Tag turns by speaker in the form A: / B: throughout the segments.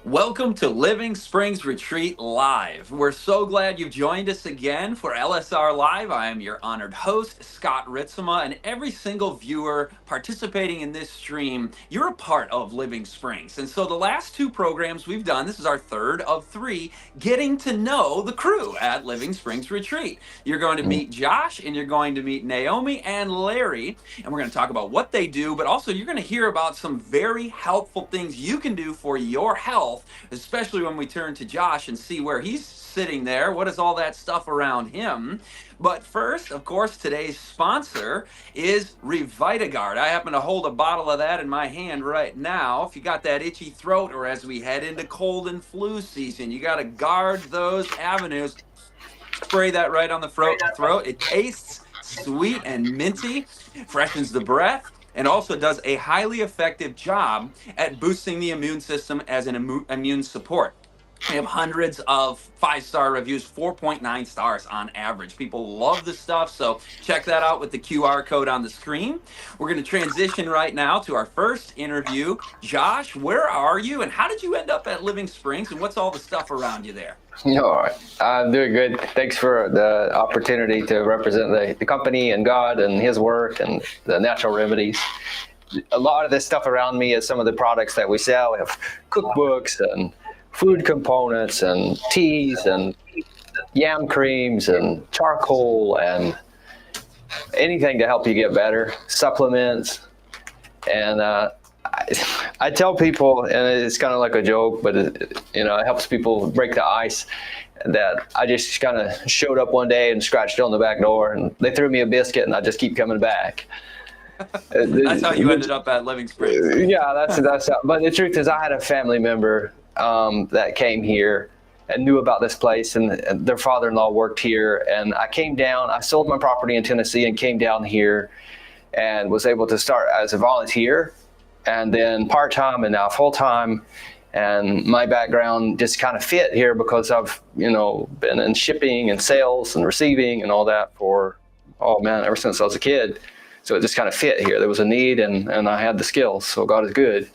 A: Welcome to Living Springs Retreat Live. We're so glad you've joined us again for LSR Live. I am your honored host, Scott Ritzema, and every single viewer participating in this stream, you're a part of Living Springs. And so the last two programs we've done, this is our third of three, getting to know the crew at Living Springs Retreat. You're going to meet Josh, and you're going to meet Naomi and Larry, and we're going to talk about what they do, but also you're going to hear about some very helpful things you can do for your health, especially when we turn to Josh and see where he's sitting there. What is all that stuff around him? But first, of course, today's sponsor is Revitagard. I happen to hold a bottle of that in my hand right now. If you got that itchy throat, or as we head into cold and flu season, you got to guard those avenues. Spray that right on the throat. It tastes sweet and minty, freshens the breath, and also does a highly effective job at boosting the immune system as an immune support. We have hundreds of 5-star reviews, 4.9 stars on average. People love the stuff, so check that out with the QR code on the screen. We're going to transition right now to our first interview. Josh, where are you, and how did you end up at Living Springs, and what's all the stuff around you there?
B: All right. I'm doing good. Thanks for the opportunity to represent the company and God and His work and the natural remedies. A lot of this stuff around me is some of the products that we sell. We have cookbooks and food components and teas and yam creams and charcoal and anything to help you get better, supplements. And I tell people, and it's kind of like a joke, but it helps people break the ice, that I just kind of showed up one day and scratched on the back door, and they threw me a biscuit, and I just keep coming back.
A: That's how you ended up at Living Springs.
B: Yeah, that's how. But the truth is, I had a family member that came here and knew about this place, and their father-in-law worked here, and I came down. I sold my property in Tennessee and came down here and was able to start as a volunteer, and then part-time and now full-time. And my background just kind of fit here because I've, been in shipping and sales and receiving and all that for, ever since I was a kid. So it just kind of fit here. There was a need and I had the skills. So God is good.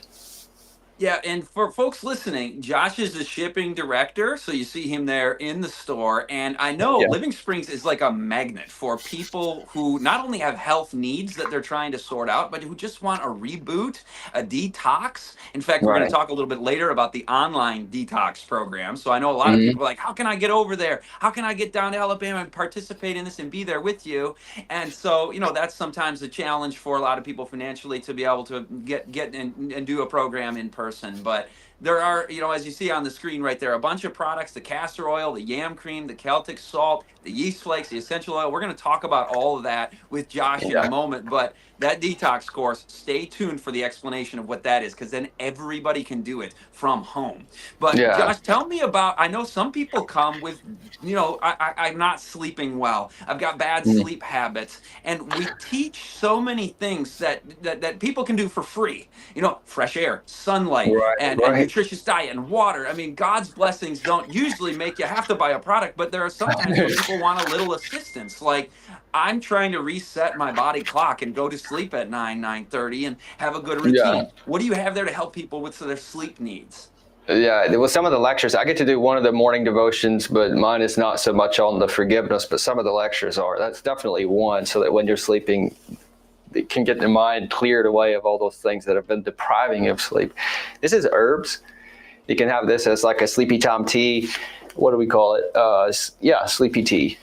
A: Yeah, and for folks listening, Josh is the shipping director, so you see him there in the store. And I know Living Springs is like a magnet for people who not only have health needs that they're trying to sort out, but who just want a reboot, a detox. In fact, we're going to talk a little bit later about the online detox program. So I know a lot of people are like, how can I get over there? How can I get down to Alabama and participate in this and be there with you? And so, that's sometimes a challenge for a lot of people financially to be able to get and do a program in person. But there are, as you see on the screen right there, a bunch of products: the castor oil, the yam cream, the Celtic salt, the yeast flakes, the essential oil. We're going to talk about all of that with Josh in a moment. But that detox course, stay tuned for the explanation of what that is, because then everybody can do it from home. But Josh, tell me about, I know some people come with, I'm not sleeping well. I've got bad sleep habits. And we teach so many things that people can do for free. Fresh air, sunlight, and nutritious diet and water. I mean, God's blessings don't usually make you have to buy a product, but there are sometimes when people want a little assistance. Like, I'm trying to reset my body clock and go to sleep at 9:30 and have a good routine. Yeah. What do you have there to help people with their sleep needs?
B: Yeah, with some of the lectures, I get to do one of the morning devotions, but mine is not so much on the forgiveness, but some of the lectures are. That's definitely one, so that when you're sleeping, it can get your mind cleared away of all those things that have been depriving you of sleep. This is herbs. You can have this as like a sleepy time tea. What do we call it? Sleepy tea.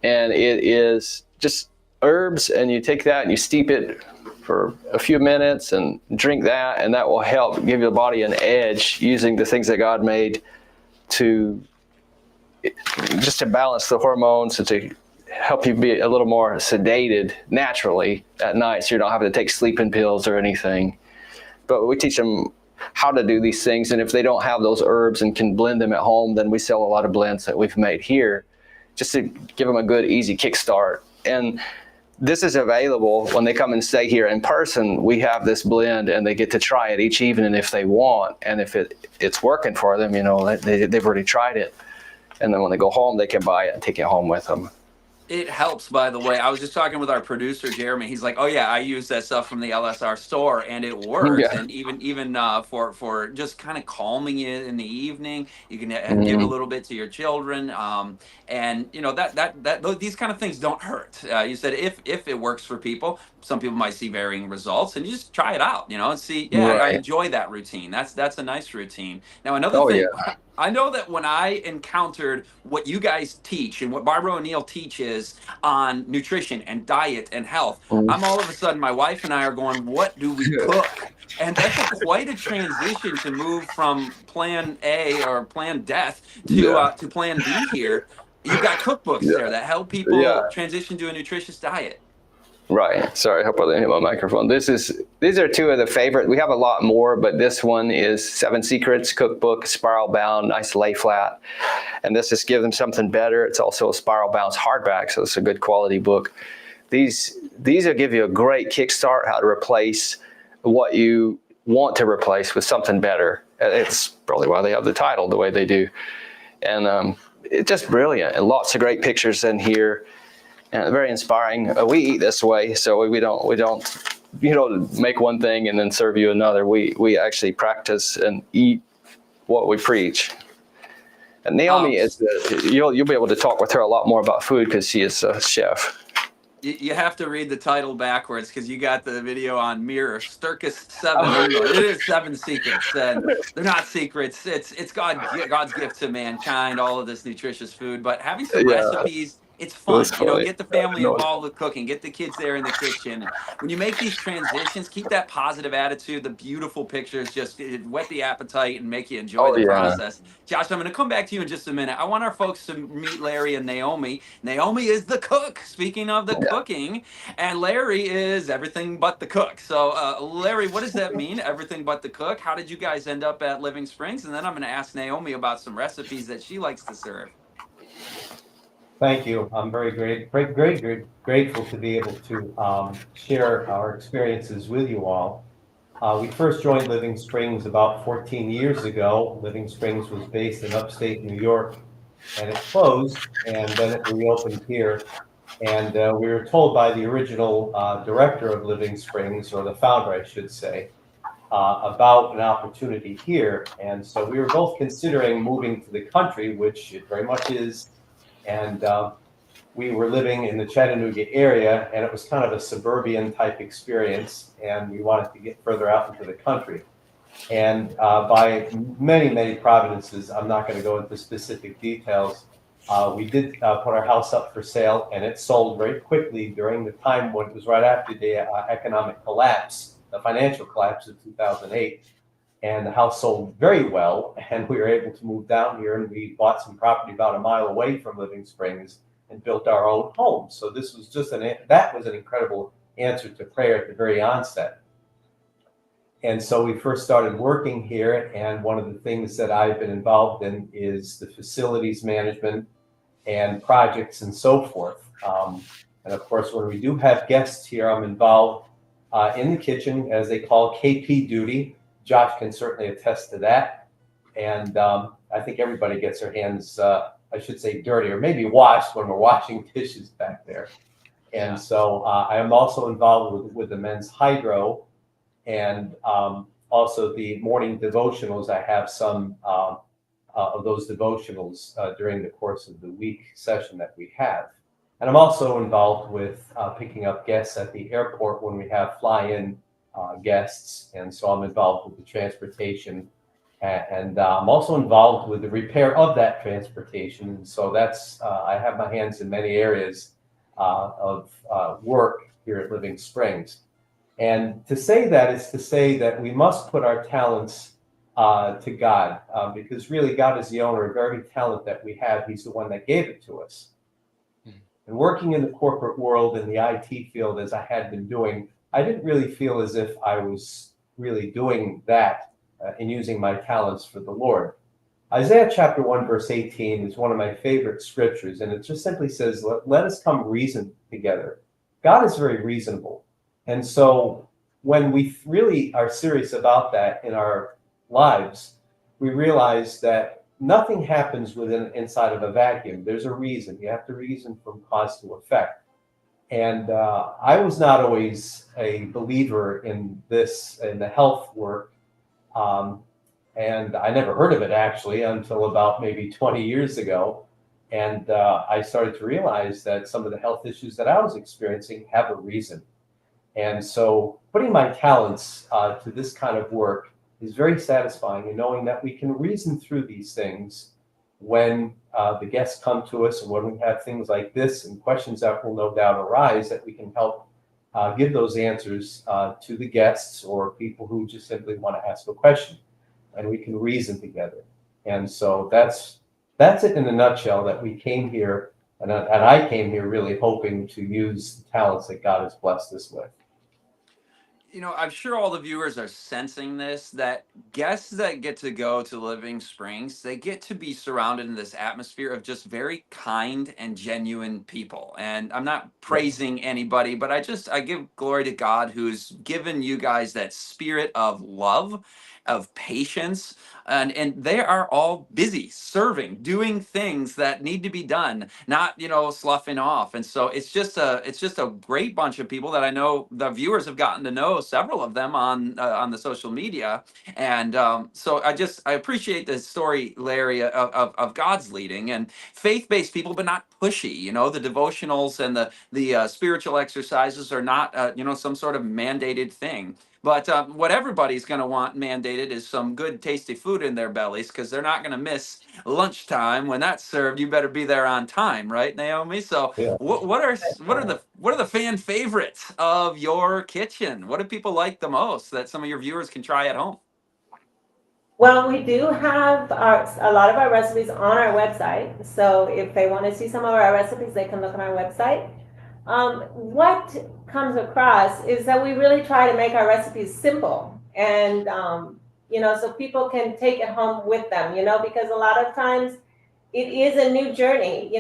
B: And it is just herbs, and you take that and you steep it for a few minutes and drink that, and that will help give your body an edge using the things that God made to balance the hormones and to help you be a little more sedated naturally at night, so you're not having to take sleeping pills or anything. But we teach them how to do these things, and if they don't have those herbs and can blend them at home, then we sell a lot of blends that we've made here just to give them a good, easy kickstart. And this is available when they come and stay here in person. We have this blend, and they get to try it each evening if they want. And if it's working for them, they've already tried it. And then when they go home, they can buy it and take it home with them.
A: It helps, by the way. I was just talking with our producer Jeremy. He's like, "Oh yeah, I use that stuff from the LSR store, and it works."
B: Yeah.
A: And even for just kind of calming you in the evening, you can give a
B: Mm,
A: little bit to your children, and you know these kind of things don't hurt. You said if it works for people, some people might see varying results, and you just try it out, you know, and see. Yeah, I
B: right.
A: enjoy that routine. That's a nice routine. Now another
B: Oh
A: thing.
B: yeah.
A: I know that when I encountered what you guys teach and what Barbara O'Neill teaches on nutrition and diet and health,
B: Mm.
A: I'm all of a sudden, my wife and I are going, what do we cook? And that's quite a transition to move from plan A or plan death
B: Yeah.
A: to plan B here. You've got cookbooks
B: Yeah.
A: there that help
B: Yeah.
A: people transition to a nutritious diet.
B: Right. Sorry, I hope I didn't hit my microphone. These are two of the favorite. We have a lot more, but this one is Seven Secrets cookbook, spiral bound, nice lay flat, and this just gives them something better. It's also a spiral bound hardback, so it's a good quality book. These will give you a great kickstart how to replace what you want to replace with something better. It's probably why they have the title the way they do, and it's just brilliant. And lots of great pictures in here. And very inspiring. We eat this way, so we don't make one thing and then serve you another. We actually practice and eat what we preach. And
A: Um,
B: Naomi is you'll be able to talk with her a lot more about food because she is a chef.
A: you have to read the title backwards because you got the video on Mirror Sturkis Seven English. It
B: Oh,
A: is seven secrets, and they're not secrets. It's God's gift to mankind. All of this nutritious food, but having some
B: yeah,
A: recipes. It's
B: that's
A: fun, you know.
B: funny.
A: Get the family
B: No,
A: involved with cooking. Get the kids there in the kitchen. And when you make these transitions, keep that positive attitude. The beautiful pictures just whet the appetite and make you enjoy
B: oh
A: the
B: yeah,
A: process. Josh, I'm going to come back to you in just a minute. I want our folks to meet Larry and Naomi. Naomi is the cook. Speaking of the
B: yeah.
A: cooking, and Larry is everything but the cook. So, Larry, what does that mean? Everything but the cook. How did you guys end up at Living Springs? And then I'm going to ask Naomi about some recipes that she likes to serve.
C: Thank you. I'm very grateful to be able to share our experiences with you all. We first joined Living Springs about 14 years ago. Living Springs was based in upstate New York, and it closed, and then it reopened here. And we were told by the original director of Living Springs, or the founder, I should say, about an opportunity here. And so we were both considering moving to the country, which it very much is. And we were living in the Chattanooga area, and it was kind of a suburban type experience, and we wanted to get further out into the country. And by many providences, I'm not going to go into specific details. We did put our house up for sale, and it sold very quickly during the time when it was right after the economic collapse, the financial collapse of 2008. And the house sold very well, and we were able to move down here, and we bought some property about a mile away from Living Springs and built our own home. So this was just that was an incredible answer to prayer at the very onset. And so we first started working here, and one of the things that I've been involved in is the facilities management and projects and so forth. And of course, when we do have guests here, I'm involved in the kitchen, as they call KP duty. Josh can certainly attest to that. And I think everybody gets their hands, I should say, dirty or maybe washed when we're washing dishes back there. And
A: Yeah.
C: so I am also involved with the men's hydro and also the morning devotionals. I have some of those devotionals during the course of the week session that we have. And I'm also involved with picking up guests at the airport when we have fly-in guests. And so I'm involved with the transportation. And I'm also involved with the repair of that transportation. And so that's, I have my hands in many areas of work here at Living Springs. And to say that is to say that we must put our talents to God, because really God is the owner of every talent that we have. He's the one that gave it to us. And working in the corporate world in the IT field, as I had been doing, I didn't really feel as if I was really doing that and using my talents for the Lord. Isaiah chapter 1, verse 18 is one of my favorite scriptures, and it just simply says, let us come reason together. God is very reasonable. And so when we really are serious about that in our lives, we realize that nothing happens inside of a vacuum. There's a reason. You have to reason from cause to effect. And I was not always a believer in this, in the health work. Um, and I never heard of it actually until about maybe 20 years ago. And I started to realize that some of the health issues that I was experiencing have a reason. And so putting my talents to this kind of work is very satisfying, and knowing that we can reason through these things when the guests come to us, and when we have things like this and questions that will no doubt arise, that we can help give those answers to the guests or people who just simply want to ask a question, and we can reason together. And so that's it in a nutshell. That we came here, and I came here really hoping to use the talents that God has blessed us with.
A: I'm sure all the viewers are sensing this, that guests that get to go to Living Springs, they get to be surrounded in this atmosphere of just very kind and genuine people. And I'm not
C: Yes.
A: praising anybody, but I give glory to God who's given you guys that spirit of love, of patience, and they are all busy serving, doing things that need to be done, not sloughing off. And so it's just a great bunch of people that I know the viewers have gotten to know, several of them on the social media. And so I appreciate the story, Larry, of God's leading and faith-based people, but not pushy. The devotionals and the spiritual exercises are not some sort of mandated thing. But what everybody's going to want mandated is some good, tasty food in their bellies, because they're not going to miss lunchtime when that's served. You better be there on time, right, Naomi? So,
C: Yeah.
A: what are the fan favorites of your kitchen? What do people like the most that some of your viewers can try at home?
D: Well, we do have a lot of our recipes on our website. So if they want to see some of our recipes, they can look on our website. What comes across is that we really try to make our recipes simple, and so people can take it home with them, because a lot of times it is a new journey.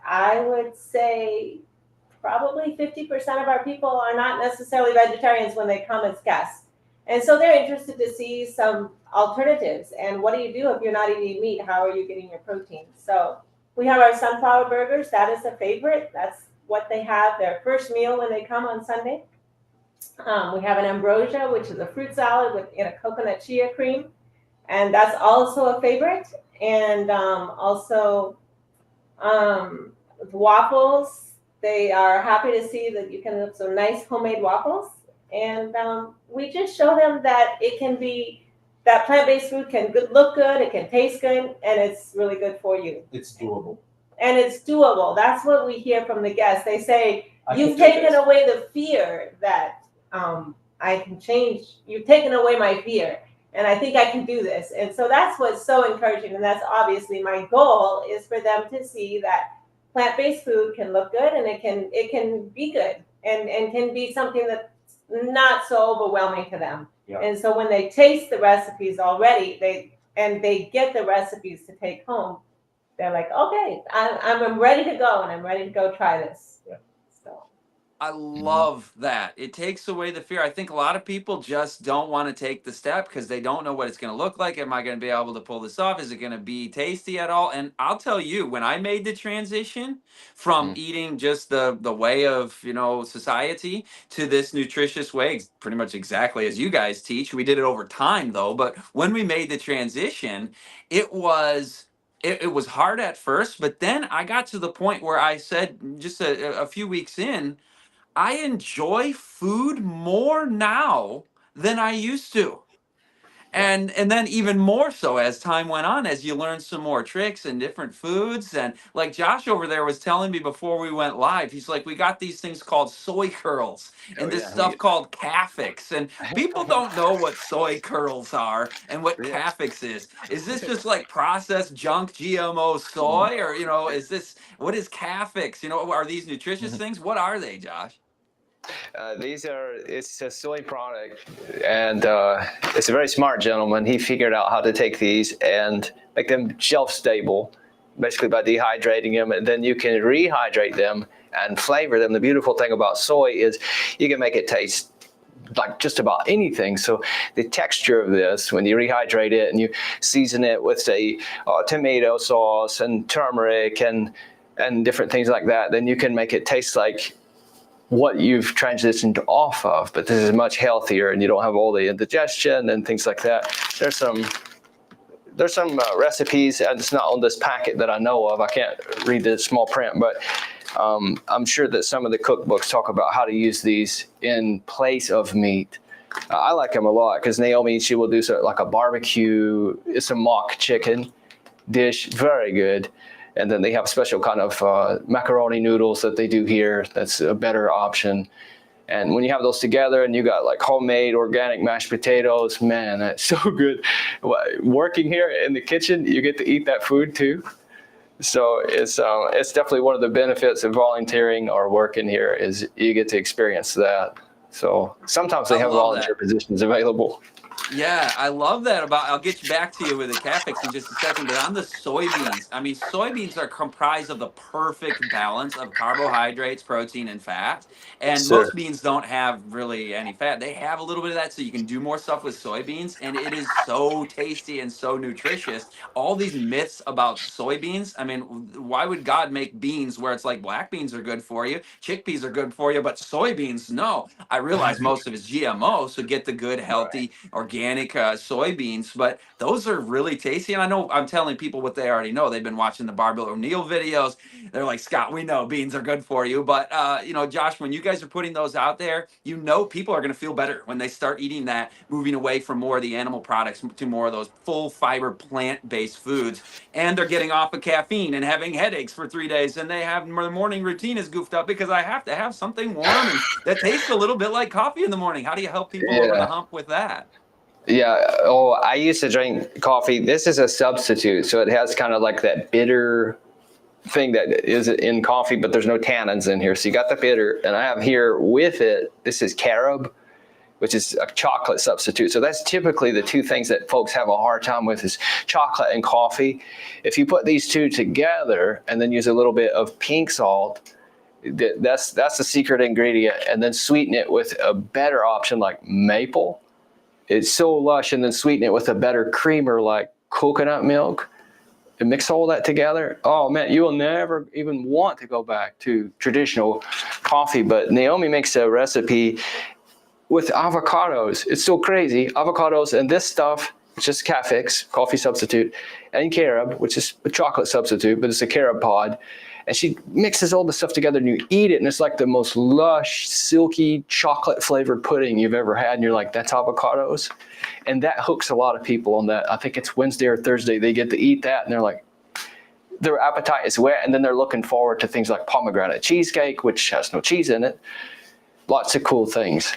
D: I would say probably 50% of our people are not necessarily vegetarians when they come as guests. And so they're interested to see some alternatives. And what do you do if you're not eating meat? How are you getting your protein? So we have our sunflower burgers. That is a favorite. That's what they have their first meal when they come on Sunday. We have an ambrosia, which is a fruit salad in a coconut chia cream. And that's also a favorite. And also waffles. They are happy to see that you can have some nice homemade waffles. And we just show them that that plant-based food can look good, it can taste good, and it's really good for you.
C: It's doable.
D: And it's doable. That's what we hear from the guests. They say,
C: You've
D: taken away the fear that I can change. You've taken away my fear, and I think I can do this. And so that's what's so encouraging. And that's obviously my goal, is for them to see that plant-based food can look good, and it can be good, and can be something that's not so overwhelming to them.
C: Yeah.
D: And so when they taste the recipes already, they get the recipes to take home, they're like, okay, I'm ready to go, and I'm ready to go try this.
C: Yeah.
D: So
A: I love that. It takes away the fear. I think a lot of people just don't want to take the step because they don't know what it's going to look like. Am I going to be able to pull this off? Is it going to be tasty at all? And I'll tell you, when I made the transition from eating just the way of, society to this nutritious way, pretty much exactly as you guys teach. We did it over time though, but when we made the transition, it was it was hard at first, but then I got to the point where I said, just a few weeks in, I enjoy food more now than I used to.
C: Yeah.
A: And then even more so as time went on, as you learn some more tricks and different foods. And like Josh over there was telling me before we went live, he's like, we got these things called soy curls and
B: Oh
A: this
B: yeah,
A: stuff called Cafix. And people don't know what soy curls are and what
B: yeah.
A: Cafix is. Is this just like processed junk GMO soy? Or, what is Cafix? Are these nutritious things? What are they, Josh?
B: It's a soy product, and it's a very smart gentleman. He figured out how to take these and make them shelf stable, basically by dehydrating them, and then you can rehydrate them and flavor them. The beautiful thing about soy is you can make it taste like just about anything. So the texture of this, when you rehydrate it and you season it with, say, tomato sauce and turmeric and different things like that, then you can make it taste like what you've transitioned off of. But this is much healthier, and you don't have all the indigestion and things like that. There's some recipes, and it's not on this packet that I know of. I can't read the small print, but I'm sure that some of the cookbooks talk about how to use these in place of meat. I like them a lot because Naomi, she will do like a barbecue, it's a mock chicken dish, very good. And then they have special kind of macaroni noodles that they do here. That's a better option. And when you have those together and you got like homemade organic mashed potatoes, man, that's so good. Working here in the kitchen, you get to eat that food too. So it's definitely one of the benefits of volunteering or working here is you get to experience that. So sometimes they have volunteer positions available.
A: Yeah, I love that I'll get back to you with the cat fix in just a second, but on the soybeans, I mean, soybeans are comprised of the perfect balance of carbohydrates, protein, and fat. And
B: Sure.
A: most beans don't have really any fat. They have a little bit of that, so you can do more stuff with soybeans, and it is so tasty and so nutritious. All these myths about soybeans, I mean, why would God make beans where it's like black beans are good for you, chickpeas are good for you, but soybeans, no. I realize most of it's GMO, so get the good, healthy, organic soybeans, but those are really tasty. And I know I'm telling people what they already know. They've been watching the Barbell O'Neill videos. They're like, Scott, we know beans are good for you. But, Josh, when you guys are putting those out there, people are going to feel better when they start eating that, moving away from more of the animal products to more of those full fiber plant-based foods. And they're getting off of caffeine and having headaches for 3 days. And they have their morning routine is goofed up because I have to have something warm and that tastes a little bit like coffee in the morning. How do you help people over the hump with that?
B: Yeah. Oh, I used to drink coffee. This is a substitute. So it has kind of like that bitter thing that is in coffee, but there's no tannins in here. So you got the bitter. And I have here with it, this is carob, which is a chocolate substitute. So that's typically the two things that folks have a hard time with is chocolate and coffee. If you put these two together and then use a little bit of pink salt, that's the secret ingredient. And then sweeten it with a better option like maple. It's so lush, and then sweeten it with a better creamer like coconut milk and mix all that together. Oh man, you will never even want to go back to traditional coffee. But Naomi makes a recipe with avocados. It's so crazy. Avocados and this stuff, it's just cat fix, coffee substitute, and carob, which is a chocolate substitute, but it's a carob pod. And she mixes all the stuff together and you eat it, and it's like the most lush, silky, chocolate flavored pudding you've ever had. And you're like, that's avocados. And that hooks a lot of people on that. I think it's Wednesday or Thursday. They get to eat that and they're like, their appetite is wet. And then they're looking forward to things like pomegranate cheesecake, which has no cheese in it. Lots of cool things.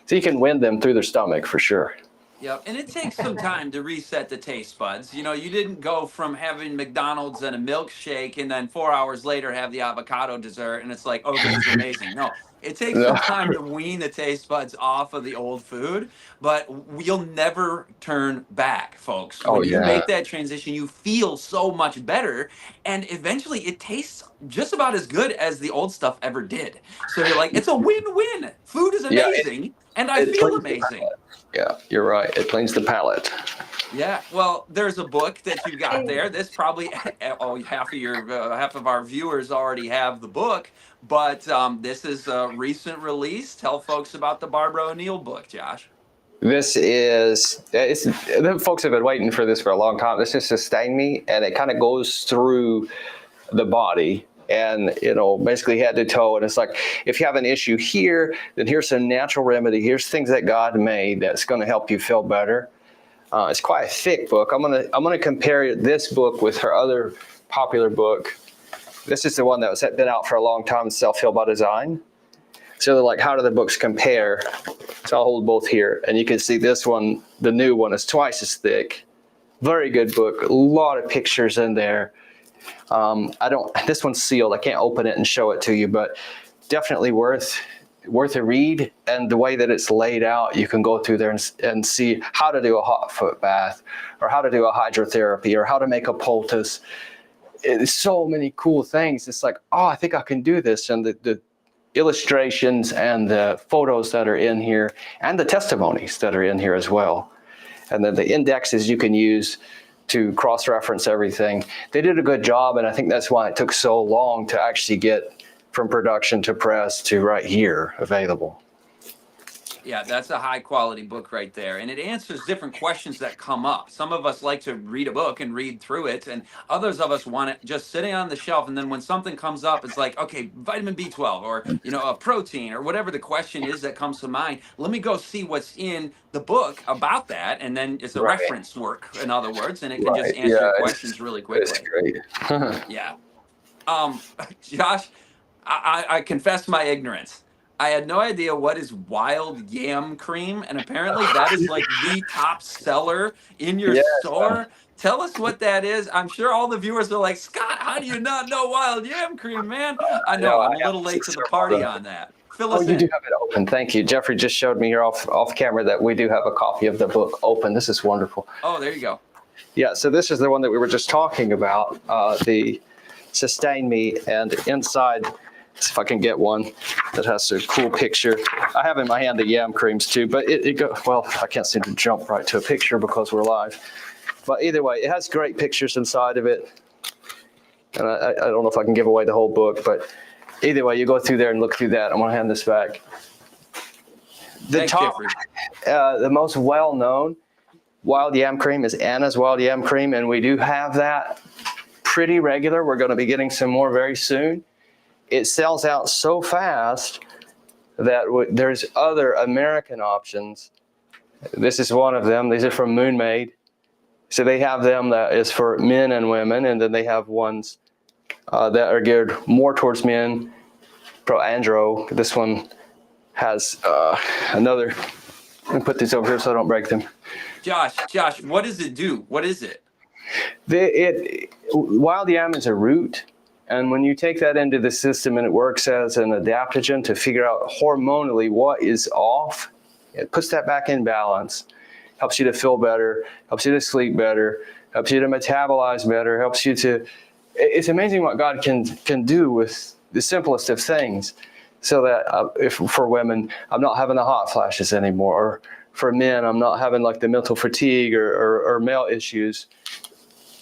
B: So you can win them through their stomach for sure.
A: Yep, and it takes some time to reset the taste buds. You didn't go from having McDonald's and a milkshake and then 4 hours later have the avocado dessert and it's like, okay, it's amazing. No, it takes some time to wean the taste buds off of the old food, but you'll never turn back, folks. When you make that transition, you feel so much better, and eventually it tastes just about as good as the old stuff ever did. So you're like, it's a win-win. Food is amazing, and I feel amazing.
B: Yeah, you're right. It cleans the palate.
A: Yeah, well, there's a book that you got there. This probably half of our viewers already have the book, but this is a recent release. Tell folks about the Barbara O'Neill book, Josh.
B: The folks have been waiting for this for a long time. This is Sustain Me, and it kind of goes through the body. And, basically head to toe. And it's like, if you have an issue here, then here's some natural remedy. Here's things that God made that's going to help you feel better. It's quite a thick book. I'm gonna compare this book with her other popular book. This is the one that was been out for a long time, Self-Heal by Design. So they're like, how do the books compare? So I'll hold both here. And you can see this one, the new one, is twice as thick. Very good book. A lot of pictures in there. This one's sealed. I can't open it and show it to you, but definitely worth a read. And the way that it's laid out, you can go through there and see how to do a hot foot bath, or how to do a hydrotherapy, or how to make a poultice. It's so many cool things. It's like, oh, I think I can do this. And the illustrations and the photos that are in here and the testimonies that are in here as well. And then the indexes you can use to cross-reference everything. They did a good job, and I think that's why it took so long to actually get from production to press to right here available.
A: Yeah, that's a high quality book right there. And it answers different questions that come up. Some of us like to read a book and read through it, and others of us want it just sitting on the shelf. And then when something comes up, it's like, okay, vitamin B12 or, a protein or whatever the question is that comes to mind. Let me go see what's in the book about that. And then it's a
B: Right,
A: reference work, in other words, and it can just
B: right.
A: answer
B: Yeah,
A: your
B: it's,
A: questions really
B: it's
A: quickly.
B: great.
A: Yeah. Um, Josh, I confess my ignorance. I had no idea what is wild yam cream, and apparently that is like the top seller in your
B: Yes,
A: store. Tell us what that is. I'm sure all the viewers are like, Scott, how do you not know wild yam cream, man? I
B: no,
A: know
B: I
A: I'm a
B: have
A: little late to the
B: several of
A: party
B: them.
A: on that. Fill
B: Oh,
A: us
B: you do
A: in.
B: have it open. Thank you. Jeffrey just showed me here off camera that we do have a copy of the book open. This is wonderful.
A: Oh, there you go.
B: Yeah, so this is the one that we were just talking about, the Sustain Me, and inside, if I can get one that has a cool picture. I have in my hand the yam creams too, but well, I can't seem to jump right to a picture because we're live. But either way, it has great pictures inside of it. And I don't know if I can give away the whole book, but either way, you go through there and look through that. I'm going to hand this back.
A: Thanks, Jeffrey.
B: The most well-known wild yam cream is Anna's wild yam cream, and we do have that pretty regular. We're going to be getting some more very soon. It sells out so fast that there's other American options. This is one of them. These are from Moon Maid. So they have them that is for men and women, and then they have ones that are geared more towards men. Pro Andro. This one has another. Let me put these over here so I don't break them.
A: Josh, what does it do? What is it?
B: Wild yam is a root, and when you take that into the system and it works as an adaptogen to figure out hormonally what is off, it puts that back in balance, helps you to feel better, helps you to sleep better, helps you to metabolize better, helps you to. It's amazing what God can do with the simplest of things. So that if for women, I'm not having the hot flashes anymore, or for men, I'm not having like the mental fatigue or male issues.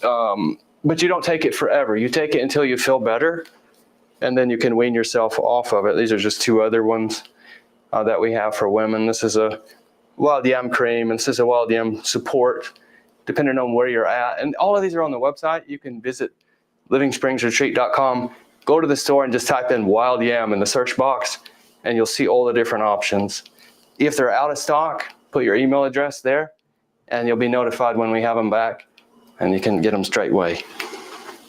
B: But you don't take it forever. You take it until you feel better, and then you can wean yourself off of it. These are just two other ones that we have for women. This is a wild yam cream, and this is a wild yam support, depending on where you're at. And all of these are on the website. You can visit livingspringsretreat.com. Go to the store and just type in wild yam in the search box, and you'll see all the different options. If they're out of stock, put your email address there, and you'll be notified when we have them back, and you can get them straight away.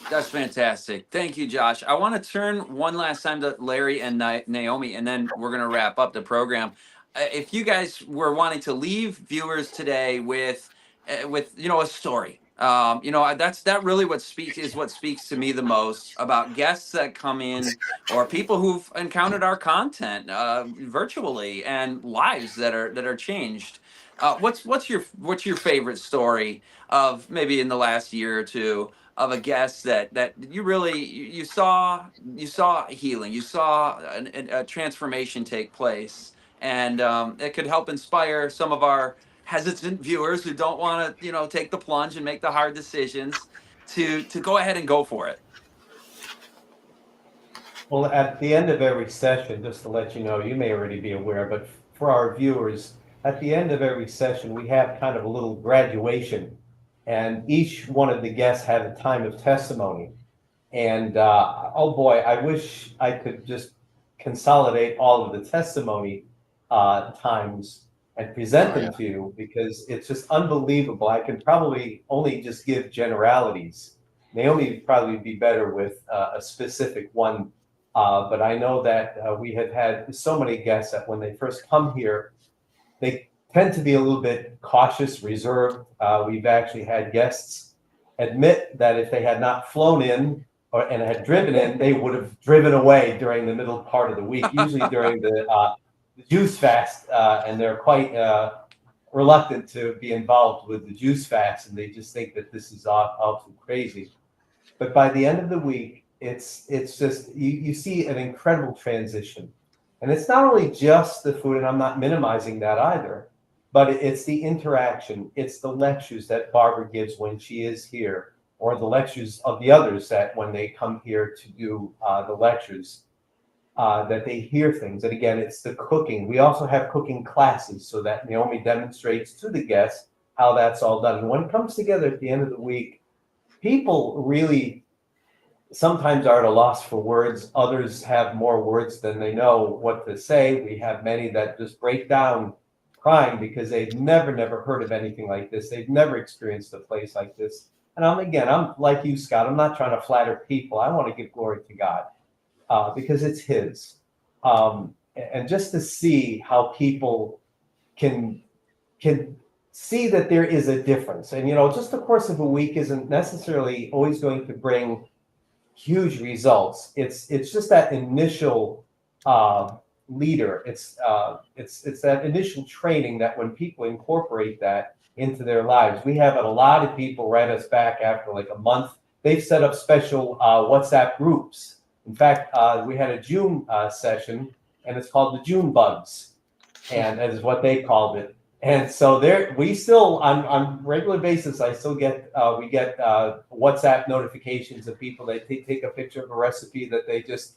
A: That's fantastic. Thank you, Josh. I want to turn one last time to Larry and Naomi, and then we're going to wrap up the program. If you guys were wanting to leave viewers today with a story, that really what speaks to me the most about guests that come in or people who've encountered our content virtually and lives that are changed. What's your favorite story of maybe in the last year or two of a guest that you really you saw healing, you saw a transformation take place, and it could help inspire some of our hesitant viewers who don't want to take the plunge and make the hard decisions to go ahead and go for it.
C: Well, at the end of every session, just to let you know, you may already be aware, but for our viewers, at the end of every session, we have kind of a little graduation, and each one of the guests had a time of testimony. And oh boy, I wish I could just consolidate all of the testimony times and present them to you, because it's just unbelievable. I can probably only just give generalities. Naomi would probably be better with a specific one. But I know that we have had so many guests that when they first come here, they tend to be a little bit cautious, reserved. We've actually had guests admit that if they had not flown in and had driven in, they would have driven away during the middle part of the week, usually during the juice fast, and they're quite reluctant to be involved with the juice fast, and they just think that this is awful crazy. But by the end of the week, it's just you see an incredible transition. And it's not only just the food, and I'm not minimizing that either, but it's the interaction. It's the lectures that Barbara gives when she is here, or the lectures of the others that when they come here to do the lectures, that they hear things. And again, it's the cooking. We also have cooking classes so that Naomi demonstrates to the guests how that's all done. And when it comes together at the end of the week, people really sometimes are at a loss for words. Others have more words than they know what to say. We have many that just break down crying because they've never heard of anything like this. They've never experienced a place like this. And I'm like you, Scott. I'm not trying to flatter people. I want to give glory to God because it's His. And just to see how people can see that there is a difference. And just the course of a week isn't necessarily always going to bring huge results. It's just that initial leader. It's that initial training that when people incorporate that into their lives, we have a lot of people write us back after like a month. They've set up special WhatsApp groups. In fact, we had a June session, and it's called the June Bugs, and that is what they called it. And so we still on regular basis, I still get we get WhatsApp notifications of people that take a picture of a recipe that they just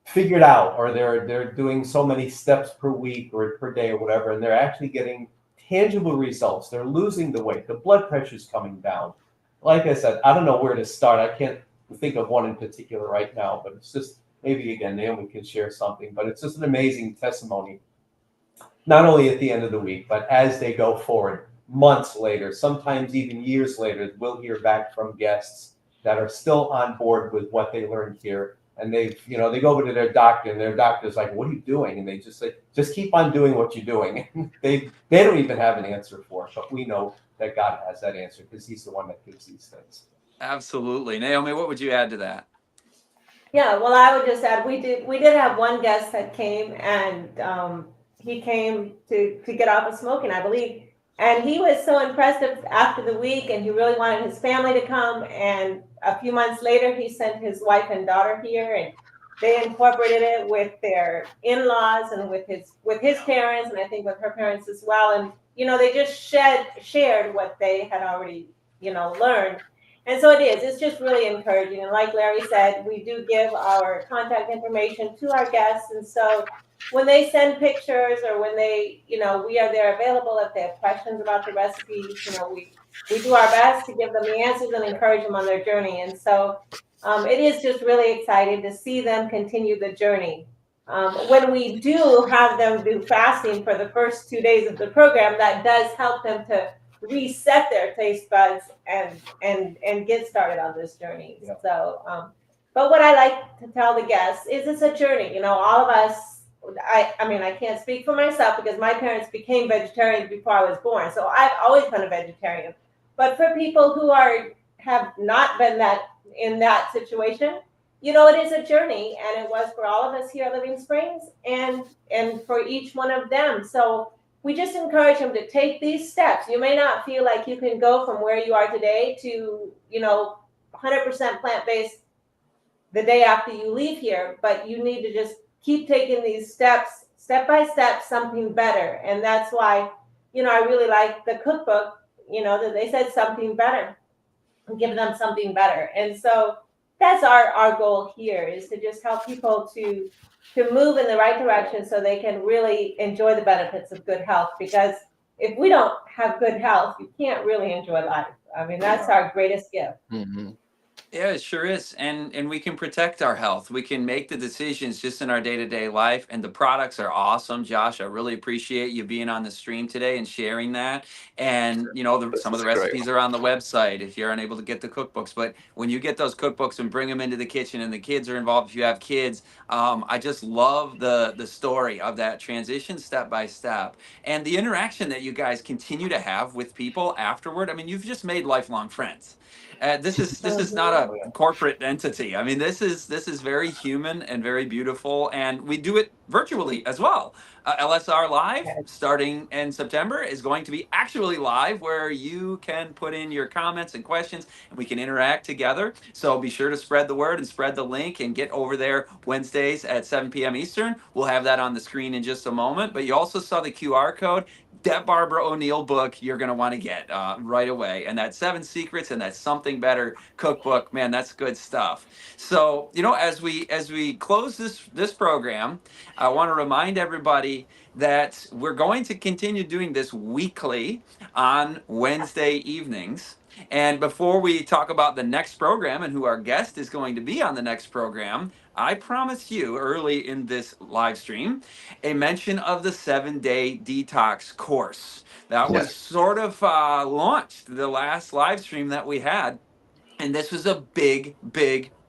C: figured out, or they're doing so many steps per week or per day or whatever, and they're actually getting tangible results. They're losing the weight, the blood pressure's coming down. Like I said, I don't know where to start. I can't think of one in particular right now, but it's just maybe again Naomi can share something. But it's just an amazing testimony. Not only at the end of the week, but as they go forward, months later, sometimes even years later, we'll hear back from guests that are still on board with what they learned here. And they go over to their doctor, and their doctor's like, "What are you doing?" And they just say, "Just keep on doing what you're doing." they don't even have an answer for it, but we know that God has that answer because He's the one that gives these things.
A: Absolutely. Naomi, what would you add to that?
D: Yeah, well, I would just add we did have one guest that came, and he came to get off of smoking, I believe, and he was so impressed after the week, and he really wanted his family to come. And a few months later, he sent his wife and daughter here, and they incorporated it with their in-laws and with his parents, and I think with her parents as well. And they just shared what they had already learned. And so it's just really encouraging. And like Larry said, we do give our contact information to our guests. And so when they send pictures, or when they, we are there available if they have questions about the recipes, we do our best to give them the answers and encourage them on their journey. And so it is just really exciting to see them continue the journey. When we do have them do fasting for the first 2 days of the program, that does help them to reset their taste buds and get started on this journey. Yeah. So, but what I like to tell the guests is it's a journey. All of us. I mean, I can't speak for myself because my parents became vegetarians before I was born, so I've always been a vegetarian. But for people who have not been in that situation, it is a journey, and it was for all of us here at Living Springs, and for each one of them. So we just encourage them to take these steps. You may not feel like you can go from where you are today to 100% plant-based the day after you leave here, but you need to just keep taking these steps, step by step, something better. And that's why I really like the cookbook, that they said something better, give them something better. And so that's our goal here, is to just help people to move in the right direction so they can really enjoy the benefits of good health. Because if we don't have good health, you can't really enjoy life. I mean, that's our greatest gift.
B: Mm-hmm.
A: Yeah, it sure is. And we can protect our health. We can make the decisions just in our day-to-day life. And the products are awesome. Josh, I really appreciate you being on the stream today and sharing that. And some of the recipes are on the website if you're unable to get the cookbooks. But when you get those cookbooks and bring them into the kitchen, and the kids are involved, if you have kids, I just love the story of that transition step by step, and the interaction that you guys continue to have with people afterward. I mean, you've just made lifelong friends. This is not a corporate entity. I mean, this is very human and very beautiful, and we do it virtually as well. LSR Live, starting in September, is going to be actually live, where you can put in your comments and questions and we can interact together. So be sure to spread the word and spread the link and get over there Wednesdays at 7 p.m. Eastern. We'll have that on the screen in just a moment. But you also saw the QR code. That Barbara O'Neill book you're going to want to get right away. And that Seven Secrets and that Something Better cookbook, man, that's good stuff. So, as we close this program, I want to remind everybody that we're going to continue doing this weekly on Wednesday evenings. And before we talk about the next program and who our guest is going to be on the next program, I promised you early in this live stream a mention of the 7-day detox course. That was
B: Yes.
A: sort of launched the last live stream that we had, and this was a big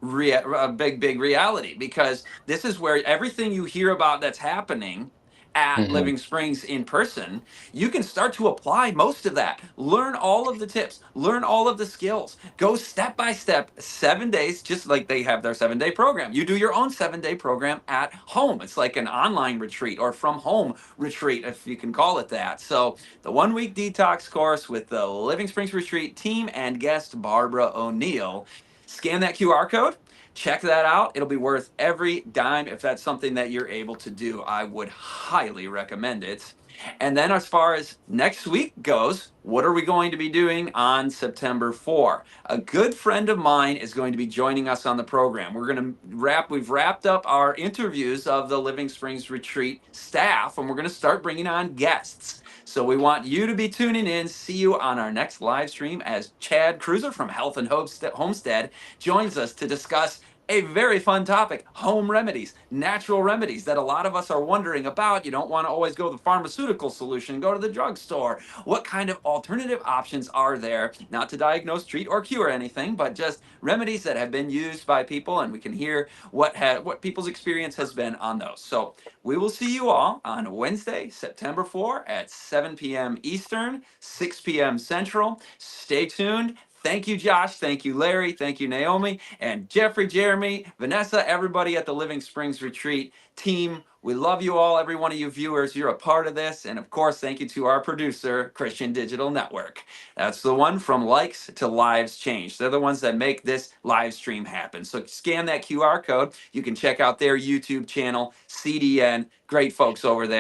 A: reality, because this is where everything you hear about that's happening at
B: Hmm.
A: Living Springs in person, you can start to apply most of that. Learn all of the tips, learn all of the skills, go step by step, 7 days, just like they have their 7-day program. You do your own 7-day program at home. It's like an online retreat or from home retreat, if you can call it that. So the 1-week detox course with the Living Springs Retreat team and guest Barbara O'Neill. Scan that QR code. Check that out. It'll be worth every dime if that's something that you're able to do. I would highly recommend it. And then, as far as next week goes, what are we going to be doing on September 4? A good friend of mine is going to be joining us on the program. We've wrapped up our interviews of the Living Springs Retreat staff, and we're going to start bringing on guests. So we want you to be tuning in. See you on our next live stream as Chad Cruiser from Health and Homestead joins us to discuss a very fun topic: home remedies, natural remedies that a lot of us are wondering about. You don't want to always go the pharmaceutical solution, go to the drugstore. What kind of alternative options are there, not to diagnose, treat, or cure anything, but just remedies that have been used by people, and we can hear what people's experience has been on those. So we will see you all on Wednesday, September 4 at 7 p.m. Eastern, 6 p.m. Central. Stay tuned. Thank you, Josh. Thank you, Larry. Thank you, Naomi, and Jeffrey, Jeremy, Vanessa, everybody at the Living Springs Retreat team. We love you all, every one of you viewers. You're a part of this. And of course, thank you to our producer, Christian Digital Network. That's the one from likes to lives changed. They're the ones that make this live stream happen. So scan that QR code. You can check out their YouTube channel, CDN. Great folks over there.